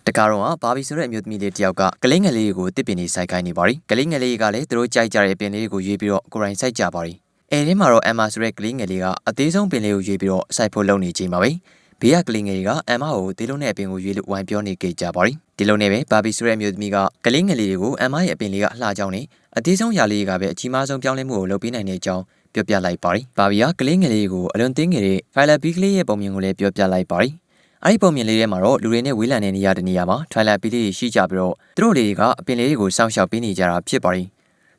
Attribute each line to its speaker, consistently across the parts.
Speaker 1: တကားတော့ဘာဘီဆိုတဲ့အမျိုးသမီးလေးတယောက်ကကလေးငယ်လေးကိုတစ်ပင်နေစိုက်ခိုင်းနေပါရီကလေးငယ်လေးကလည်းသူတို့ကြိုက်ကြတဲ့ပင်လေးကိုရွေးပြီးတော့ကိုယ်တိုင်စိုက်ကြပါရီအဲဒီမှာတော့အမ်မာဆိုတဲ့ကလေးငယ်လေးကအသေးဆုံးပင်လေးကိုရွေးပြီးတော့စိုက်ဖို့လုပ်နေချိန်ပါပဲဘေးကကလေးငယ်လေးကအမ်မာကိုဒီလိုနဲ့အပင်ကိုရွေးလို့ဝိုင်းပြောနေကြကြပါရီဒီလိုနဲ့ပဲဘာဘီဆိုတဲ့အမျိုးသမီးကကလေးငယ်လေးတွေကိုအမ်မာရဲ့အပင်လေးကအလှကြောင်းနေအသေးဆုံးရာလေးကပဲအကြီးမားဆုံးပြောင်းလဲမှုကိုလုပ်ပေးနိုင်တဲ့အကြောင်းပြောပြလိုက်ပါရီဘာဘီကကလေးငယ်လေးကိုအလွန်သိငယ်တဲ့ဖိုင်လာဘီကလေးရဲ့ပုံမြင်ကိုလည်းပြောပြလိုက်ပါရီအဲ့ဒီပုံမြင်လေးထဲမှာတော့လူတွေနဲ့ဝေးလံတဲ့နေရာတနေရာမှာထွိုင်လာပီလေးရှိကြပြီးတော့သူတို့လေးကအပင်လေးတွေကိုစောင့်ရှောက်ပေးနေကြတာဖြစ်ပါရ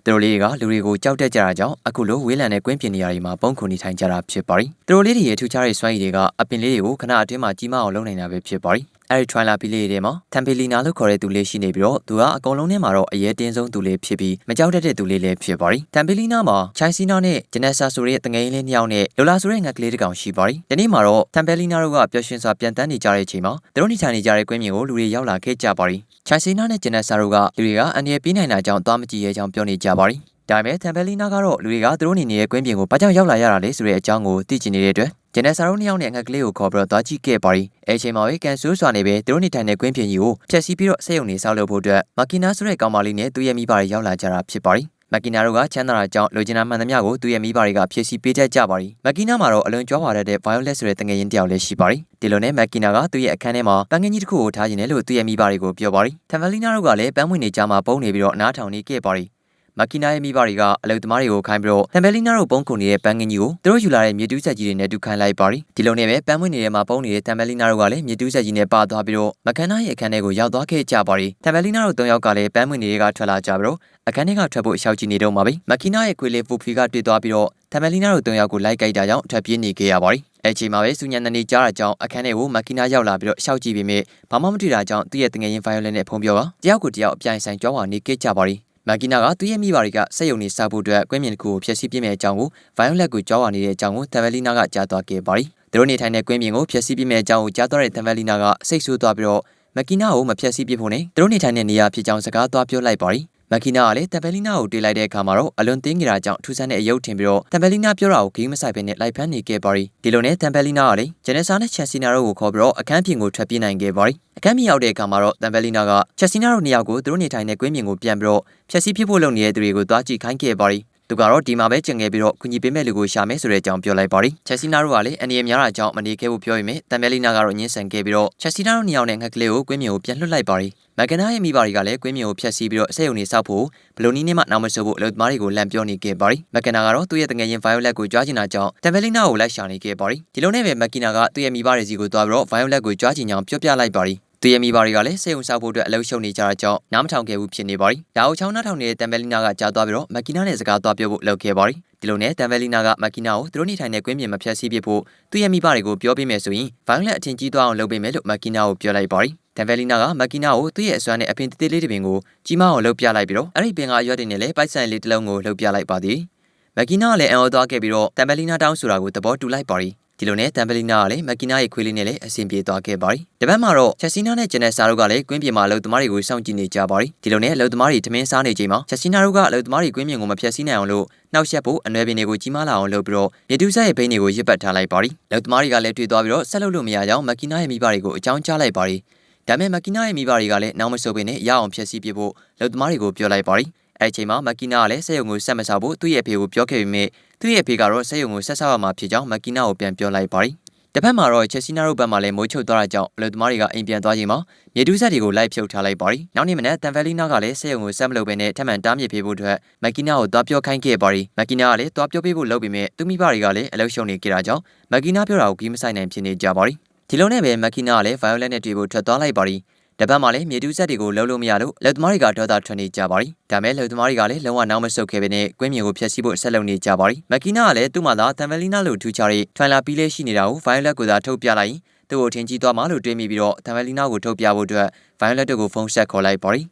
Speaker 1: ီသူတို့လေးကလူတွေကိုကြောက်တက်ကြတာကြောင့်အခုလိုဝေးလံတဲ့ကွင်းပြင်နေရာတွေမှာပုံခုနေထိုင်ကြတာဖြစ်ပါရီသူတို့လေးတွေရဲ့ထူခြားတဲ့စွမ်းရည်တွေကအပင်လေးတွေကိုခဏအတွင်းမှာကြီးမားအောင်လုပ်နိုင်တာပဲဖြစ်ပါရီအဲ့ဒီထွိုင်လာပီလေးတွေမှာတမ်ပီလီနာလို့ခေါ်တဲ့သူလေးရှိနေပြီးတော့သူကအကုန်လုံးထဲမှာတော့အရေးတင်းဆုံးသူလေးဖြစ်ပြီးမကြောက်တတ်တဲ့သူလေးလည်းဖြစ်ပါရီတမ်ပီလီနာမှာချိုင်စီနာနဲ့ဂျနက်ဆာဆိုတဲ့တငယ်လေးနှစ်ယောက်နဲ့လိုလာဆိုတဲ့ငက်ကလေးတစ်ကောင်ရှိပါရီဒီနေ့မှာတော့တမ်ပီလီနာတို့ကပျော်ရွှင်စွာပြန်တန်းနေကြတဲ့အချိန်မှာသူတို့နေထိုင်နေကြတဲ့ကွင်းပြင်ကိုလူတွေရောက်လာခဲ့ကြပါရီချိုင်စီနာနဲ့ဂျနက်ဆာတို့ကလူတွေကအန်ရပြေးနိုင်တာကြောင့်သွားမကြည့်ရဲကြောင်းပြောနေကြပါရီဒါပေမဲ့တမ်ပီလီနာကတော့လူတွေကသူတို့နေနေတဲ့ကွင်းပြင်ကိုဘာကြောင့်ရောက်လာရတာလဲဆိုတဲ့အကြောင်းကိုသိချင်နေတဲ့အတွက်ဂျန်နက်ဆာတို့နှစ်ယောက်နဲ့ငှက်ကလေးကိုခေါ်ပြီးတော့သွားကြည့်ခဲ့ပါရီအဲချိန်မှာပဲကန်ဆူးစွာနေပဲသူတို့နေထိုင်တဲ့ကွင်းပြင်ကြီးကိုဖျက်ဆီးပြီးတော့ဆက်ယုံနေဆောက်လုပ်ဖို့အတွက်မကီနာဆိုတဲ့ကောင်မလေးနဲ့သူ့ရဲ့မိဘတွေရောက်လာကြတာဖြစ်ပါရီမကီနာတို့ကချမ်းသာတာကြောင့်လိုချင်တာမှန်သမျှကိုသူ့ရဲ့မိဘတွေကဖျက်ဆီးပေးတတ်ကြပါရီမကီနာမှာတော့အလွန်ကြွားဝါတဲ့ Violet ဆိုတဲ့တငယ်ချင်းတယောက်လည်းရှိပါရီဒီလိုနဲ့မကီနာကသူ့ရဲ့အခန်းထဲမှာပန်းကင်းကြီးတစ်ခုကိုထားခြင်းနဲ့လို့သူ့ရဲ့မိဘတွေကိုပြောပါရီတမ်ဗလီနာတို့ကလည်းပန်းဝင်နေကြမှာပုံနေပြီးတော့နားထောင်နေခဲ့ပါရီမကီနာရဲ့မိဘတွေကအလုပ်သမားတွေကိုခိုင်းပြီးတော့တမ်ဘယ်လီနာတို့ပုံခုနေတဲ့ပန်းကင်းကြီးကိုသူတို့ယူလာတဲ့မြေတူးဆက်ကြီးတွေနဲ့တူခိုင်းလိုက်ပါရီဒီလိုနဲ့ပဲပန်းမွေးနေတဲ့မှာပုံနေတဲ့တမ်ဘယ်လီနာတို့ကလည်းမြေတူးဆက်ကြီးနဲ့ပါသွားပြီးတော့မကန်နာရဲ့အခန်းထဲကိုရောက်သွားခဲ့ကြပါရီတမ်ဘယ်လီနာတို့၃ယောက်ကလည်းပန်းမွေးနေတဲ့ကထွက်လာကြပြီးတော့အခန်းထဲကထွက်ဖို့ရှောက်ကြည့်နေတော့မှာပဲမကီနာရဲ့ခွေလေးဖူဖီကတွေ့သွားပြီးတော့တမ်ဘယ်လီနာတို့၃ယောက်ကိုလိုက်ကြိုက်တာကြောင့်ထွက်ပြေးနေခဲ့ရပါရီအဲချိန်မှာပဲစူညံနေကြတာကြောင့်အခန်းထဲကိုမကီနာရောက်လာပြီးတော့ရှောက်ကြည့်ပြီးမြဲဘာမှမတွေ့တာကြောင့်သူ့ရဲ့တငယ်ချင်းဗိုင်ယိုလင်နဲ့ဖုန်းပြောကတယောက်ကိုတယောက်အပြိုင်ဆိုင်ကြွားဝါနေခဲ့ကြပါရီမကီနာကသူ့ရဲ့မိဘတွေကစက်ယုံနေစားဖို့အတွက်ကွင်းပြင်တစ်ခုကိုဖျက်ဆီးပြမယ့်အကြောင်းကိုဗိုင်ယိုလက်ကိုကြောက်ဝါနေတဲ့အကြောင်းကိုတမ်ဗလီနာကကြားသွားခဲ့ပါရီသူတို့နေထိုင်တဲ့ကွင်းပြင်ကိုဖျက်ဆီးပြမယ့်အကြောင်းကိုကြားသွားတဲ့တမ်ဗလီနာကစိတ်ဆိုးသွားပြီးတော့မကီနာကိုမဖျက်ဆီးပြဖို့နဲ့သူတို့နေထိုင်တဲ့နေရာဖြစ်ကြောင်းစကားသွားပြောလိုက်ပါရီမကီနာကလည်းတမ်ဗလီနာကိုတွေ့လိုက်တဲ့အခါမှာတော့အလွန်တင်းကြတာကြောင့်ထူးဆန်းတဲ့အယုတ်ထင်ပြီးတော့တမ်ဗလီနာပြောတာကိုဂိမ်းမဆိုင်ပဲနဲ့လိုက်ဖမ်းနေခဲ့ပါရီဒီလိုနဲ့တမ်ဗလီနာကလည်းဂျန်နက်ဆာနဲ့ချန်စီနာတို့ကိုခေါ်ပြီးတော့အခန်းပြင်ကိုထွက်ပြေးနိုင်ခဲ့ပါရီအခန်းပြင်ရောက်တဲ့အခါမှာတော့တမ်ဗလီနာကချက်စီနာတို့နှစ်ယောက်ကိုသူတို့နေထိုင်တဲ့ကွင်းပြင်ကိုပြန်ပြီးတော့ဖျက်ဆီးဖြစ်ဖို့လုပ်နေတဲ့သူတွေကိုသွားကြည့်ခိုင်းခဲ့ပါရီသူကတော့ဒီမှာပဲကျင်ခဲ့ပြီးတော့ကူညီပေးမဲ့လူကိုရှာမယ်ဆိုတဲ့အကြောင်းပြောလိုက်ပါရီချက်စီနာတို့ကလည်းအန်ဒီရဲ့များတာကြောင့်မနေခဲ့ဖို့ပြောရမယ်တမ်ဗလီနာကတော့ညှင်းဆန်ခဲ့ပြီးတော့ချက်စီနာတို့နှစ်ယောက်နဲ့ငှက်ကလေးကိုကွင်းပြင်ကိုပြန်လွှတ်လိုက်ပါရီမကနာရဲ့မိဘတွေကလည်းကွင်းမြေကိုဖျက်ဆီးပြီးတော့အဆက်ယုံနေဆောက်ဖို့ဘလိုနီးနဲ့မှနောက်မဆိုးဖို့အလုပ်သမားတွေကိုလန့်ပြောနေခဲ့ပါရီမကနာကတော့သူ့ရဲ့တငယ်ချင်း Violet ကိုကြွားချင်တာကြောင့်တမ်ဗလီနာကိုလိုက်ရှာနေခဲ့ပါရီဒီလိုနဲ့ပဲမကနာကသူ့ရဲ့မိဘတွေစီကိုသွားပြီးတော့ Violet ကိုကြွားချင်ကြောင်းပြောပြလိုက်ပါရီသူရဲ့မိဘတွေကလည်းဆက်ယုံဆောက်ဖို့အတွက်အလုပ်ရှုပ်နေကြတာကြောင့်နားမထောင်ခဲ့ဘူးဖြစ်နေပါရီဒါအောင်ချောင်းနားထောင်နေတဲ့တမ်ဗလီနာကကြားသွားပြီးတော့မကနာနဲ့စကားသွားပြောဖို့လုပ်ခဲ့ပါရီဒီလိုနဲ့တမ်ဗလီနာကမကနာကိုသူတို့နေထိုင်တဲ့ကွင်းပြင်မှာဖျက်ဆီးပစ်ဖို့သူ့ရဲ့မိဘတွေကိုပြောပေးမယ်ဆိုရင် Violet အထင်ကြီးသွားအောင်လုပ်ပေးမယ်လို့မကနာကိုပြောလိုက်ပါရီတမ်ဗလီနာကမကီနာကိုသူ့ရဲ့အစွမ်းနဲ့အပင်တေးလေးတစ်ပင်ကိုကြီးမားအောင်လှုပ်ပြလိုက်ပြီးတော့အဲ့ဒီပင်ကအရွက်တွေနဲ့လည်းပိုက်ဆံလေးတစ်လုံးကိုလှုပ်ပြလိုက်ပါသည်မကီနာကလည်းအံ့ဩသွားခဲ့ပြီးတော့တမ်ဗလီနာတောင်းဆိုတာကိုသဘောတူလိုက်ပါရီဒီလိုနဲ့တမ်ဗလီနာကလည်းမကီနာရဲ့ခွေးလေးနဲ့လည်းအဆင်ပြေသွားခဲ့ပါရီတပတ်မှာတော့ချက်စီနာနဲ့ဂျန်နက်ဆာတို့ကလည်းကွင်းပြင်မှာအလုပ်သမားတွေကိုစောင့်ကြည့်နေကြပါရီဒီလိုနဲ့အလုပ်သမားတွေထမင်းစားနေချိန်မှာချက်စီနာတို့ကအလုပ်သမားတွေကွင်းပြင်ကိုမဖျက်ဆီးနိုင်အောင်လို့နှောက်ယှက်ဖို့အနွယ်ပင်တွေကိုကြီးမားလာအောင်လုပ်ပြီးတော့မြေတူးဆက်ရဲ့ဘိန်းတွေကိုရစ်ပတ်ထားလိုက်ပါရီအလုပ်သမားတွေကလည်းတွေ့သွားပြီးတော့ဆက်လုပ်လို့မရကြောင်းမကီနာရဲ့မိဘတွေကိုအကြောင်းကြားလိုက်ပါရီဒါပေမဲ့မကီနာရဲ့မိဘတွေကလည်းနောက်မဆုတ်ပင်နဲ့ရအောင်ဖျက်ဆီးပြဖို့လုပ်သမားတွေကိုပြောလိုက်ပါရီအဲ့ဒီချိန်မှာမကီနာကလည်းဆက်ယုံကိုဆက်မစားဖို့သူ့ရဲ့အဖေကိုပြောခဲ့ပေမဲ့သူ့ရဲ့အဖေကတော့ဆက်ယုံကိုဆက်စားရမှာဖြစ်ကြောင်းမကီနာကိုပြန်ပြောလိုက်ပါရီတစ်ဖက်မှာတော့ချက်စီနာတို့ဘက်မှာလည်းမိုးချုပ်သွားတာကြောင့်အလုပ်သမားတွေကအိမ်ပြန်သွားချိန်မှာမြေတူးဆက်တွေကိုလိုက်ဖြုတ်ထားလိုက်ပါရီနောက်နေ့မနက်တမ်ဗလီနာကလည်းဆက်ယုံကိုဆက်မလုပ်ဘဲနဲ့ထပ်မံတားမြစ်ပေးဖို့အတွက်မကီနာကိုသွားပြောခိုင်းခဲ့ပါရီမကီနာကလည်းသွားပြောပေးဖို့လုပ်ပေမဲ့သူမိဘတွေကလည်းအလုပ်ရှုံနေကြတာကြောင့်မကီနာပြောတာကိုကြီးမဆိုင်နိုင်ဖြစ်နေကြပါရီဒီလိုနဲ့ပဲမကီနာကလည်း Violet နဲ့တွေ့ဖို့ထွက်သွားလိုက်ပါရီတပတ်မှာလည်းမြေတူးဆက်တွေကိုလှုပ်လို့မရလို့လက်သမားတွေကဒေါသထွက်နေကြပါရီဒါမဲ့လက်သမားတွေကလည်းလုံးဝနောက်မဆုတ်ခဲ့ပဲနဲ့ကွင်းမြေကိုဖျက်ဆီးဖို့ဆက်လုပ်နေကြပါရီမကီနာကလည်းသူ့မှာသာတမ်ဗလီနာလိုထူးခြားတဲ့ထွန်လာပီးလေးရှိနေတာကို Violet ကိုသာထုတ်ပြလိုက်သူ့ကိုထင်ကြီးသွားမှလို့တွေးမိပြီးတော့တမ်ဗလီနာကိုထုတ်ပြဖို့အတွက် Violet တို့ကိုဖုန်းဆက်ခေါ်လိုက်ပါရ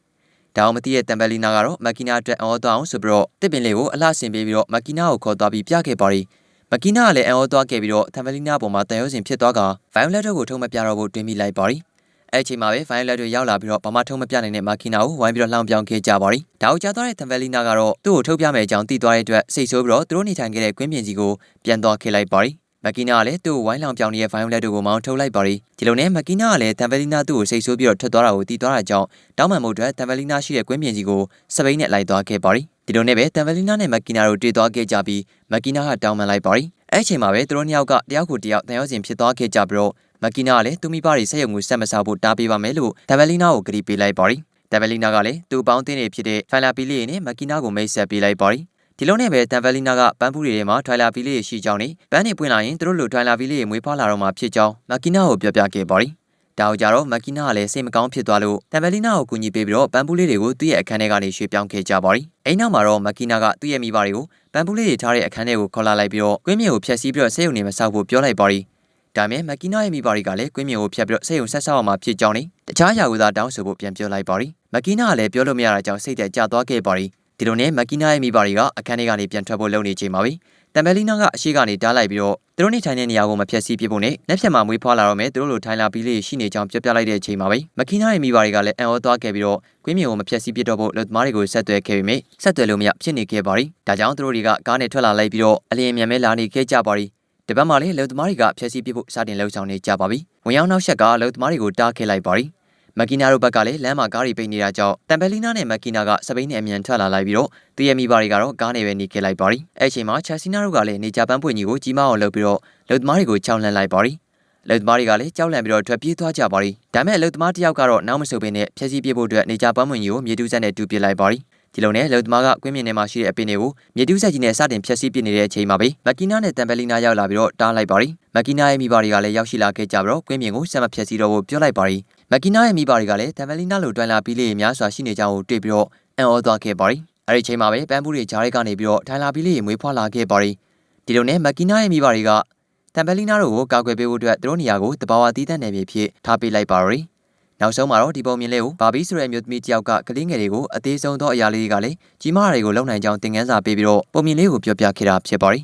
Speaker 1: ီဒါအောင်မသိတဲ့တမ်ဗလီနာကတော့မကီနာအတွက်အော်သွားအောင်ဆိုပြီးတော့တစ်ပင်လေးကိုအလှဆင်ပေးပြီးတော့မကီနာကိုခေါ်သွားပြီးပြခဲ့ပါရီမကီနာကလည်းအော်သွားခဲ့ပြီးတော့တမ်ဗလီနာပေါ်မှာတန်ရုံးစင်ဖြစ်သွားက Violet တို့ကိုထုတ်မပြတော့ဖို့တွေးမိလိုက်ပါရီအဲ့ချိန်မှာပဲ Violet တို့ရောက်လာပြီးတော့ဘာမှထုံးမပြနိုင်တဲ့မကီနာကိုဝိုင်းပြီးတော့လှောင်ပြောင်းခဲ့ကြပါရီဒါကိုကြားသွားတဲ့တမ်ဗလီနာကတော့သူ့ကိုထုတ်ပြမယ်အကြောင်းသိသွားတဲ့အတွက်စိတ်ဆိုးပြီးတော့သူတို့နေထိုင်ခဲ့တဲ့ကွင်းပြင်ကြီးကိုပြန်သွားခဲ့လိုက်ပါရီ မက်ကီနာကလည်းသူ့ဝိုင်းလောင်ပြောင်နေတဲ့ဗိုင်ယိုလက်တို့ကိုမောင်းထုတ်လိုက်ပါရီဒီလိုနဲ့မက်ကီနာကလည်းတမ်ဘယ်လီနာသူ့ကိုစိတ်ဆိုးပြီးတော့ထွက်သွားတာကိုတီးသွားတာကြောင့်တောင်းပန်မှုအတွက်တမ်ဘယ်လီနာရှိတဲ့ကွင်းပြင်ကြီးကိုစပိန်နဲ့လိုက်သွားခဲ့ပါရီဒီလိုနဲ့ပဲတမ်ဘယ်လီနာနဲ့မက်ကီနာတို့တွေ့သွားခဲ့ကြပြီးမက်ကီနာကတောင်းပန်လိုက်ပါရီအဲ့ချိန်မှာပဲသူတို့နှစ်ယောက်ကတယောက်ကိုတယောက်တန်ရောစင်ဖြစ်သွားခဲ့ကြပြီးတော့မက်ကီနာကလည်းသူမိဘတွေဆက်ရုံကိုဆက်မစားဖို့တားပေးပါမယ်လို့တမ်ဘယ်လီနာကိုကြေပေးလိုက်ပါရီတမ်ဘယ်လီနာကလည်းသူ့ပေါင်းတင်းတွေဖြစ်တဲ့ဖိုင်လာပီလီနဲ့မက်ကီနာကိုမိတ်ဆက်ပေးလိုက်ပါရီဒီလိုနဲ့ပဲတမ်ဘယ်လီနာကပန်းပူတွေထဲမှာထွိုင်လာပီလေးရှိကြောင်းနဲ့ပန်းတွေပွင့်လာရင်သူတို့လိုထွိုင်လာပီလေးမွေးဖွားလာတော့မှဖြစ်ကြောင်းမက်ကီနာကိုပြောပြခဲ့ပါရီဒါအောင်ကြတော့မက်ကီနာကလည်းစိတ်မကောင်းဖြစ်သွားလို့တမ်ဘယ်လီနာကိုကူညီပေးပြီးတော့ပန်းပူလေးတွေကိုသူ့ရဲ့အခန်းထဲကနေရွှေ့ပြောင်းခဲ့ကြပါရီအိမ်နောက်မှာတော့မက်ကီနာကသူ့ရဲ့မိဘတွေကိုပန်းပူလေးတွေထားတဲ့အခန်းထဲကိုခေါ်လာလိုက်ပြီးတော့ကွင်းမြေကိုဖျက်ဆီးပြီးတော့စိတ်ုံနေမဆောက်ဖို့ပြောလိုက်ပါရီဒါမဲ့မက်ကီနာရဲ့မိဘတွေကလည်းကွင်းမြေကိုဖျက်ပြီးတော့စိတ်ုံဆက်ဆောက်အောင်မှဖြစ်ကြောင်းနဲ့တခြားယာကူသားတောင်းဆိုဖို့ပြန်ပြောလိုက်ပါရီမက်ကီနာကလည်းပြောလို့မရတာကြောင့်စိတ်သက်ကျသွားခဲ့ပါရီဒီလိုနဲ့မက်ကီနာရဲ့မိဘတွေကအခန်းထဲကနေပြန်ထွက်ဖို့လုပ်နေချိန်မှာပဲတမ်ဘယ်လီနာကအရှိကနေတားလိုက်ပြီးတော့သူတို့နေထိုင်တဲ့နေရာကိုမဖျက်ဆီးပြဖို့နဲ့လက်ဖြတ်မှာမွေးဖွားလာတော့မယ်သူတို့လိုထိုင်လာပြီးလေးရှိနေကြောင်းပြောပြလိုက်တဲ့အချိန်မှာပဲမက်ကီနာရဲ့မိဘတွေကလည်းအံ့ဩသွားခဲ့ပြီးတော့ကွင်းမြေကိုမဖျက်ဆီးပြတော့ဖို့လူသမားတွေကိုဆက်သွယ်ခဲ့ပြီးမြဆက်သွယ်လို့မရဖြစ်နေခဲ့ပါရီဒါကြောင့်သူတို့တွေကကားနဲ့ထွက်လာလိုက်ပြီးတော့အလျင်မြန်မဲလာနေခဲ့ကြပါရီတပတ်မှလည်းလူသမားတွေကဖျက်ဆီးပြဖို့စတင်လှုပ်ဆောင်နေကြပါပြီဝင်ရောက်နောက်ဆက်ကလူသမားတွေကိုတားခဲ့လိုက်ပါရီမက်ကီနာတို့ဘက်ကလည်းလမ်းမှာကားတွေပိတ်နေတာကြောင့်တမ်ဘယ်လီနာနဲ့မက်ကီနာကစပိန်နဲ့အမြန်ထွက်လာလိုက်ပြီးတော့သူရဲ့မိဘတွေကတော့ကားနဲ့ပဲနေခဲ့လိုက်ပါရီအဲ့ချိန်မှာချက်စီနာတို့ကလည်းနေကြပန်းပွင့်ကြီးကိုကြီးမားအောင်လုပ်ပြီးတော့လူသမားတွေကိုကြောက်လန့်လိုက်ပါရီလူသမားတွေကလည်းကြောက်လန့်ပြီးတော့ထွက်ပြေးသွားကြပါရီဒါမဲ့လူသမားတစ်ယောက်ကတော့နောက်မဆုတ်ဘဲနဲ့ဖျက်ဆီးပြဖို့အတွက်နေကြပန်းပွင့်ကြီးကိုမြေတူးဆက်နဲ့တူပစ်လိုက်ပါရီဒီလိုနဲ့လူသမားကကွင်းမြင့်ထဲမှာရှိတဲ့အပင်တွေကိုမြေတူးဆက်ကြီးနဲ့စတင်ဖျက်ဆီးပစ်နေတဲ့အချိန်မှာပဲမက်ကီနာနဲ့တမ်ဘယ်လီနာရောက်လာပြီးတော့တားလိုက်ပါရီမက်ကီနာရဲ့မိဘတွေကလည်းရောက်ရှိလာခဲ့ကြပြီးတော့ကွင်းမြင့်ကိုဆက်မဖျက်ဆီးတော့ဖို့ပြောလိုက်ပါရီမက်ကီနာရဲ့မိဘတွေကလည်းတမ်ဘယ်လီနာလိုတွိုင်လာပြီးလေးများစွာရှိနေကြအောင်တွေ့ပြီးတော့အံ့ဩသွားခဲ့ပါရီအဲ့ဒီချိန်မှာပဲပန်းပူတွေဂျားတွေကနေပြီးတော့ထိုင်လာပြီးလေးမွေးဖွားလာခဲ့ပါရီဒီလိုနဲ့မက်ကီနာရဲ့မိဘတွေကတမ်ဘယ်လီနာတို့ကိုကာကွယ်ပေးဖို့အတွက်သူတို့နေရာကိုတဘာဝတီးတန့်နယ်မြေဖြစ်ထားပေးလိုက်ပါရီနောက်ဆုံးမှာတော့ဒီပုံမြင်လေးကိုဘာဘီဆိုတဲ့အမျိုးသမီးတယောက်ကကလေးငယ်တွေကိုအသေးဆုံးသောအရာလေးတွေကလည်းကြီးမားတွေကိုလုံနိုင်ကြောင်းသင်ခန်းစာပေးပြီးတော့ပုံမြင်လေးကိုပြောပြခဲ့တာဖြစ်ပါရီ